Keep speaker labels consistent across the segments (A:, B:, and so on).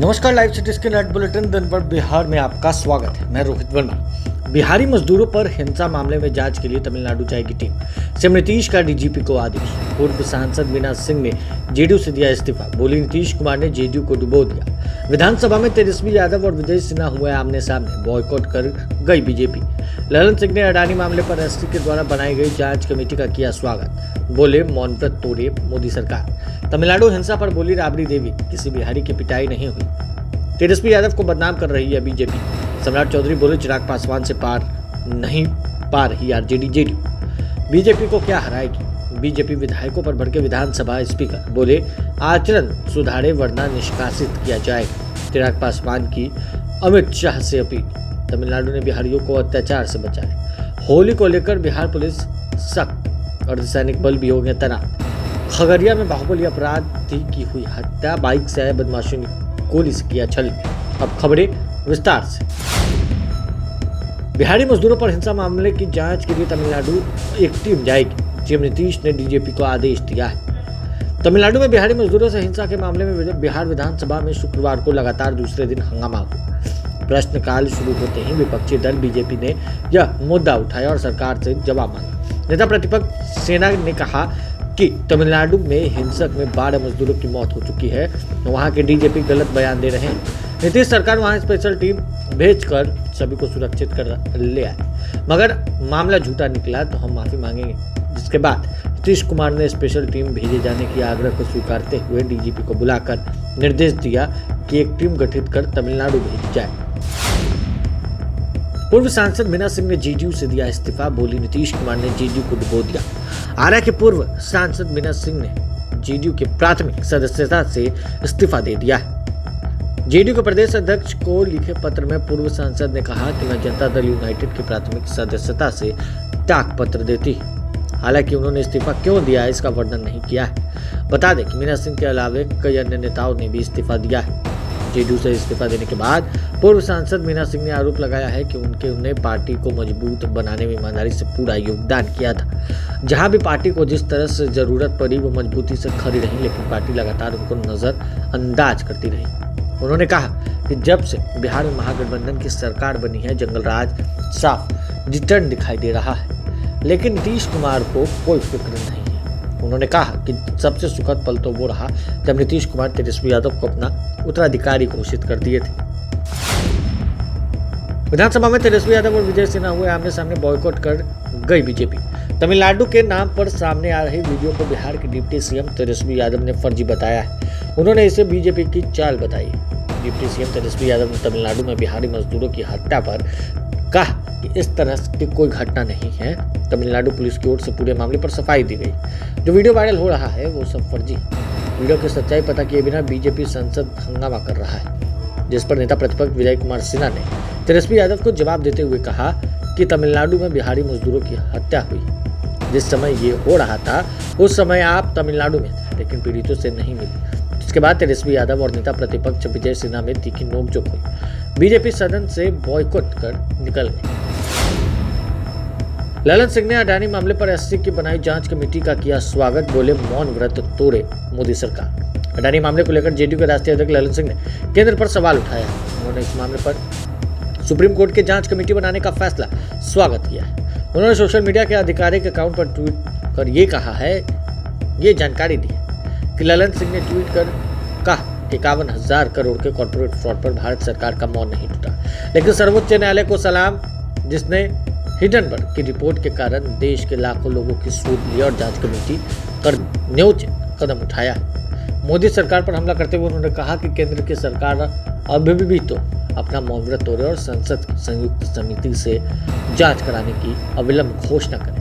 A: नमस्कार, live city के net bulletin दिन भर बिहार में आपका स्वागत है। मैं रोहित वर्मा। बिहारी मजदूरों पर हिंसा मामले में जांच के लिए तमिलनाडु जाएगी टीम। सीएम नीतीश का डीजीपी को आदेश। पूर्व सांसद मीना सिंह ने जेडीयू से दिया इस्तीफा। बोली नीतीश कुमार ने जेडीयू को डुबो दिया। विधानसभा में तेजस्वी यादव और विजय सिन्हा हुए आमने सामने, बॉयकॉट कर गई बीजेपी। ललन सिंह ने अडानी मामले पर एससी के द्वारा बनाई गई जांच कमेटी का किया स्वागत। बोले मौन व्रत तोड़े मोदी सरकार। तमिलनाडु हिंसा पर बोली राबड़ी देवी, किसी बिहारी की पिटाई नहीं हुई। तेजस्वी यादव को बदनाम कर रही है बीजेपी। सम्राट चौधरी बोले चिराग पासवान से पार नहीं पा रही आरजेडी जेडीयू। बीजेपी को क्या हराएगी। बीजेपी विधायकों पर भड़के विधानसभा स्पीकर। बोले आचरण सुधारे वरना निष्कासित किया जाएगा। चिराग पासवान की अमित शाह से अपील। तमिलनाडु ने बिहारियों को अत्याचार से बचाया। होली को लेकर बिहार पुलिस सख्त, अर्धसैनिक बल भी हो गए तैनात। खगड़िया में बाहुबली अपराधी की हुई हत्या। बाइक से आए बदमाशों ने गोली से किया छल। अब खबरें विस्तार से। बिहारी मजदूरों पर हिंसा मामले की जांच के लिए तमिलनाडु एक टीम जाएगी। सीएम नीतीश ने डीजीपी को आदेश दिया है। तमिलनाडु में बिहारी मजदूरों से हिंसा के मामले में बिहार विधानसभा में शुक्रवार को लगातार दूसरे दिन हंगामा हुआ। प्रश्नकाल शुरू होते ही विपक्षी दल बीजेपी ने यह मुद्दा उठाया और सरकार से जवाब मांगा। नेता प्रतिपक्ष सेना ने कहा कि तमिलनाडु में हिंसक में 12 मजदूरों की मौत हो चुकी है। वहां के डीजीपी गलत बयान दे रहे हैं। नीतीश सरकार वहां स्पेशल टीम भेजकर सभी को सुरक्षित कर ले आए, मगर मामला झूठा निकला तो हम माफी मांगेंगे। जिसके बाद नीतीश कुमार ने स्पेशल टीम भेजे जाने की आग्रह को स्वीकारते हुए डीजीपी को बुलाकर निर्देश दिया कि एक टीम गठित कर तमिलनाडु भेजी जाए। पूर्व सांसद मीना सिंह ने जेडीयू से दिया इस्तीफा। बोली नीतीश कुमार ने जेडीयू को डुबो दिया। आरा के पूर्व सांसद मीना सिंह ने जेडीयू के प्राथमिक सदस्यता से इस्तीफा दे दिया है। जेडीयू के प्रदेश अध्यक्ष को लिखे पत्र में पूर्व सांसद ने कहा कि मैं जनता दल यूनाइटेड की प्राथमिक सदस्यता से त्याग पत्र देती। हालांकि उन्होंने इस्तीफा क्यों दिया है इसका वर्णन नहीं किया है। बता दें कि मीना सिंह के अलावे कई अन्य नेताओं ने भी इस्तीफा दिया है। जेडीयू से इस्तीफा देने के बाद पूर्व सांसद मीना सिंह ने आरोप लगाया है कि उन्होंने पार्टी को मजबूत बनाने में ईमानदारी से पूरा योगदान किया था। जहां भी पार्टी को जिस तरह से जरूरत पड़ी वो मजबूती से खड़ी रही, लेकिन पार्टी लगातार उनको नजरअंदाज करती रही। उन्होंने कहा कि जब से बिहार में महागठबंधन की सरकार बनी है, जंगल राज साफ रिटर्न दिखाई दे रहा है, लेकिन नीतीश कुमार को कोई फिक्र नहीं है। उन्होंने कहा कि सबसे सुखद पल तो वो रहा जब नीतीश कुमार तेजस्वी यादव को अपना उत्तराधिकारी घोषित कर दिए थे। विधानसभा में तेजस्वी यादव और विजय सिन्हा हुए आमने सामने, बॉयकॉट कर गई बीजेपी। तमिलनाडु के नाम पर सामने आ रही वीडियो को बिहार के डिप्टी सीएम तेजस्वी यादव ने फर्जी बताया है। उन्होंने इसे बीजेपी की चाल बताई। डिप्टी सीएम तेजस्वी यादव ने तमिलनाडु में बिहारी मजदूरों की हत्या पर कहा कि इस तरह की कोई घटना नहीं है। तमिलनाडु पुलिस की ओर से पूरे मामले पर सफाई दी गई। जो वीडियो वायरल हो रहा है वो सब फर्जी है। वीडियो की सच्चाई पता किए बिना बीजेपी सांसद हंगामा कर रहा है, जिस पर नेता प्रतिपक्ष विजय कुमार सिन्हा ने तेजस्वी यादव को जवाब देते हुए कहा कि तमिलनाडु में बिहारी मजदूरों की हत्या हुई। जिस समय ये हो रहा था उस समय आप तमिलनाडु में थे, लेकिन पीड़ितों से नहीं मिली। इसके बाद तेजस्वी यादव और नेता प्रतिपक्ष विजय सिन्हा में तीखी नोकझोंक हुई। बीजेपी सदन से बॉयकॉट कर निकल गई। ललन सिंह ने अडानी मामले पर एससी की बनाई जांच कमेटी का किया स्वागत। बोले मौन व्रत तोड़े मोदी सरकार। अडानी मामले को लेकर जेडीयू के राष्ट्रीय अध्यक्ष ललन सिंह ने केंद्र पर सवाल उठाया। उन्होंने इस मामले पर सुप्रीम कोर्ट के जांच कमेटी बनाने का फैसला स्वागत किया है। उन्होंने सोशल मीडिया के आधिकारिक अकाउंट पर ट्वीट कर ये जानकारी दी कि ललन सिंह ने ट्वीट कर कहा 51,000 करोड़ के कॉर्पोरेट फ्रॉड पर भारत सरकार का मौन नहीं टूटा, लेकिन सर्वोच्च न्यायालय को सलाम जिसने हिडनबर्ग की रिपोर्ट के कारण देश के लाखों लोगों की सूद ली और जांच कमेटी कर न्योचित कदम उठाया। मोदी सरकार पर हमला करते हुए उन्होंने कहा कि केंद्र की सरकार अभी भी तो अपना मौन व्रत तोड़े और संसद की संयुक्त समिति से जांच कराने की अविलंब घोषणा करे।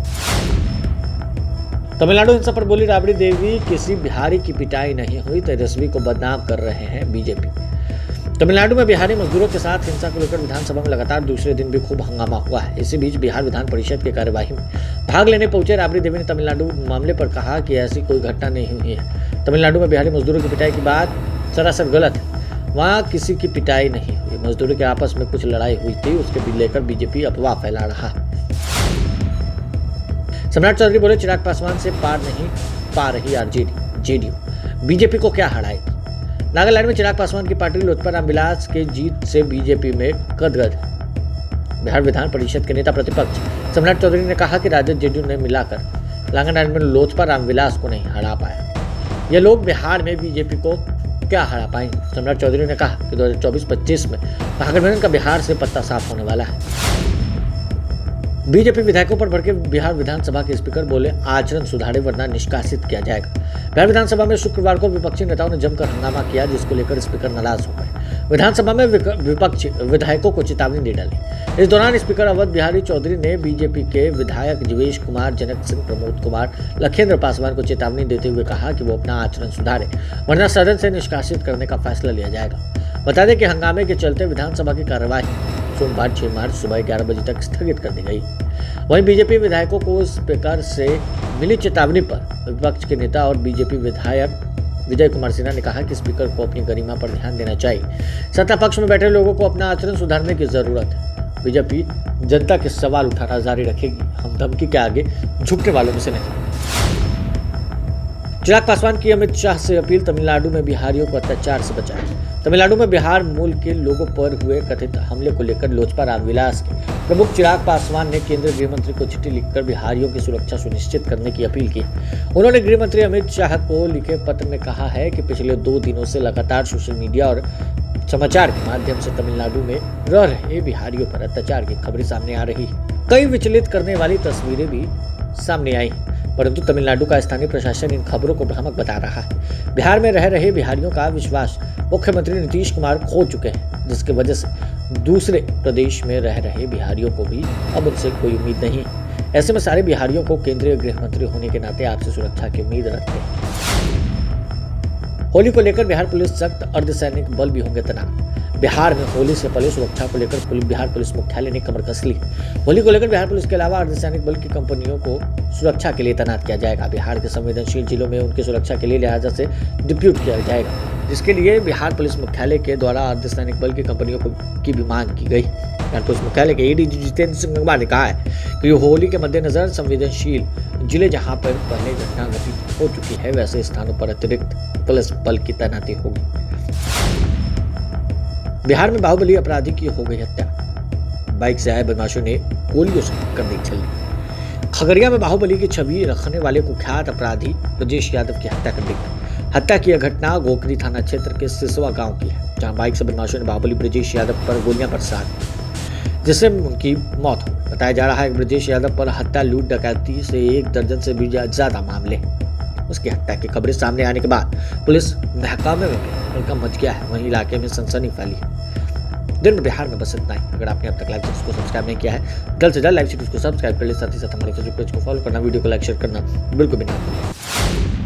A: तमिलनाडु हिंसा पर बोली राबड़ी देवी, किसी बिहारी की पिटाई नहीं हुई। तेजस्वी को बदनाम कर रहे हैं बीजेपी। तमिलनाडु में बिहारी मजदूरों के साथ हिंसा को लेकर विधानसभा में लगातार दूसरे दिन भी खूब हंगामा हुआ है। इसी बीच बिहार विधान परिषद की कार्यवाही में भाग लेने पहुंचे राबड़ी देवी ने तमिलनाडु मामले पर कहा कि ऐसी कोई घटना नहीं हुई है। तमिलनाडु में बिहारी मजदूरों की पिटाई की बात सरासर गलत है। वहां किसी की पिटाई नहीं हुई। मजदूरों के आपस में कुछ लड़ाई हुई थी, उसके भी लेकर बीजेपी अफवाह फैला रहा है। सम्राट चौधरी बोले चिराग पासवान से पार नहीं पा रही आरजेडी जेडीयू। बीजेपी को क्या हराएगी। नागालैंड में चिराग पासवान की पार्टी लोजपा रामविलास के जीत से बीजेपी में गदगद है। बिहार विधान परिषद के नेता प्रतिपक्ष सम्राट चौधरी ने कहा कि राजद जेडीयू ने मिलाकर नागालैंड में लोजपा रामविलास को नहीं हरा पाया। ये लोग बिहार में बीजेपी को क्या हरा पाएंगे। सम्राट चौधरी ने कहा कि 2024-25 में महागठबंधन का बिहार से पत्ता साफ होने वाला है। बीजेपी विधायकों पर भड़के बिहार विधानसभा के स्पीकर बोले, आचरण सुधारे वरना निष्कासित किया जाएगा। बिहार विधानसभा में शुक्रवार को विपक्षी नेताओं ने जमकर हंगामा किया, जिसको लेकर स्पीकर नाराज हो गए। विधानसभा में विपक्षी विधायकों को चेतावनी दे डाली। इस दौरान स्पीकर अवध बिहारी चौधरी ने बीजेपी के विधायक जीवेश कुमार, जनक सिंह, प्रमोद कुमार, लखेंद्र पासवान को चेतावनी देते हुए कहा कि वो अपना आचरण सुधारे वरना सदन से निष्कासित करने का फैसला लिया जाएगा। बता दें कि हंगामे के चलते विधानसभा की कार्यवाही सोमवार 6 मार्च सुबह 11 बजे तक स्थगित कर दी गई। वहीं बीजेपी विधायकों को स्पीकर से मिली चेतावनी पर विपक्ष के नेता और बीजेपी विधायक विजय कुमार सिन्हा ने कहा कि स्पीकर को अपनी गरिमा पर ध्यान देना चाहिए। सत्ता पक्ष में बैठे लोगों को अपना आचरण सुधारने की जरूरत है। बीजेपी जनता के सवाल उठाना जारी रखेगी। हम धमकी के आगे झुकने वालों में से नहीं। चिराग पासवान की अमित शाह से अपील, तमिलनाडु में बिहारियों को अत्याचार से बचाएं। तमिलनाडु में बिहार मूल के लोगों पर हुए कथित हमले को लेकर लोजपा रामविलास के प्रमुख चिराग पासवान ने केंद्रीय गृह मंत्री को चिट्ठी लिखकर बिहारियों की सुरक्षा सुनिश्चित करने की अपील की। उन्होंने गृह मंत्री अमित शाह को लिखे पत्र में कहा है कि पिछले 2 दिनों से लगातार सोशल मीडिया और समाचार के माध्यम से तमिलनाडु में रह रहे बिहारियों पर अत्याचार की खबरें सामने आ रही है। कई विचलित करने वाली तस्वीरें भी सामने आई, परंतु तमिलनाडु का स्थानीय प्रशासन इन खबरों को भ्रामक बता रहा है। बिहार में रह रहे बिहारियों का विश्वास मुख्यमंत्री नीतीश कुमार खो चुके हैं, जिसकी वजह से दूसरे प्रदेश में रह रहे बिहारियों को भी अब उनसे कोई उम्मीद नहीं है। ऐसे में सारे बिहारियों को केंद्रीय गृह मंत्री होने के नाते आपसे सुरक्षा की उम्मीद रखते हैं। होली को लेकर बिहार पुलिस सख्त, अर्धसैनिक बल भी होंगे तैनात। बिहार में होली से पहले सुरक्षा को लेकर बिहार पुलिस मुख्यालय ने कमर कस ली। होली को लेकर बिहार पुलिस के अलावा अर्धसैनिक बल की कंपनियों को सुरक्षा के लिए तैनात किया जाएगा। बिहार के संवेदनशील जिलों में उनकी सुरक्षा के लिए लिहाजा से डिप्यूट किया जाएगा, जिसके लिए बिहार पुलिस मुख्यालय के द्वारा अर्धसैनिक बल की कंपनियों की भी मांग की गई। बिहार पुलिस मुख्यालय के एडीजी जितेंद्र सिंह ने कहा है कि होली के मद्देनजर संवेदनशील जिले जहां पर पहले घटना घटित हो चुकी है, वैसे स्थानों पर अतिरिक्त पुलिस बल की तैनाती होगी। बिहार में बाहुबली अपराधी की हो गई हत्या। बाइक से आए बदमाशों ने गोलियों से कर दी छलनी। खगड़िया में बाहुबली की छवि रखने वाले कुख्यात अपराधी ब्रजेश यादव की हत्या कर दी गई। हत्या की यह घटना गोकरी थाना क्षेत्र के सिसवा गांव की है, जहां बाइक से बदमाशों ने बाहुबली ब्रजेश यादव पर गोलियां बरसा दी, जिससे उनकी मौत हो गई। बताया जा रहा है कि ब्रजेश यादव पर हत्या, लूट, डकैती से 1 दर्जन से भी ज्यादा मामले। उसकी हत्या की खबरें सामने आने के बाद पुलिस महकमे में हल्का मच गया है। वहीं इलाके में सनसनी फैली है। दिन में बिहार में बस इतना ही। अगर आपने अब तक लाइव सीरीज को सब्सक्राइब नहीं किया है, जल्द से जल्द लाइव सीरीज को सब्सक्राइब कर ले। साथ ही साथ हमारे फेसबुक पेज को फॉलो करना, वीडियो को लाइक शेयर करना बिल्कुल भी ना भूलें।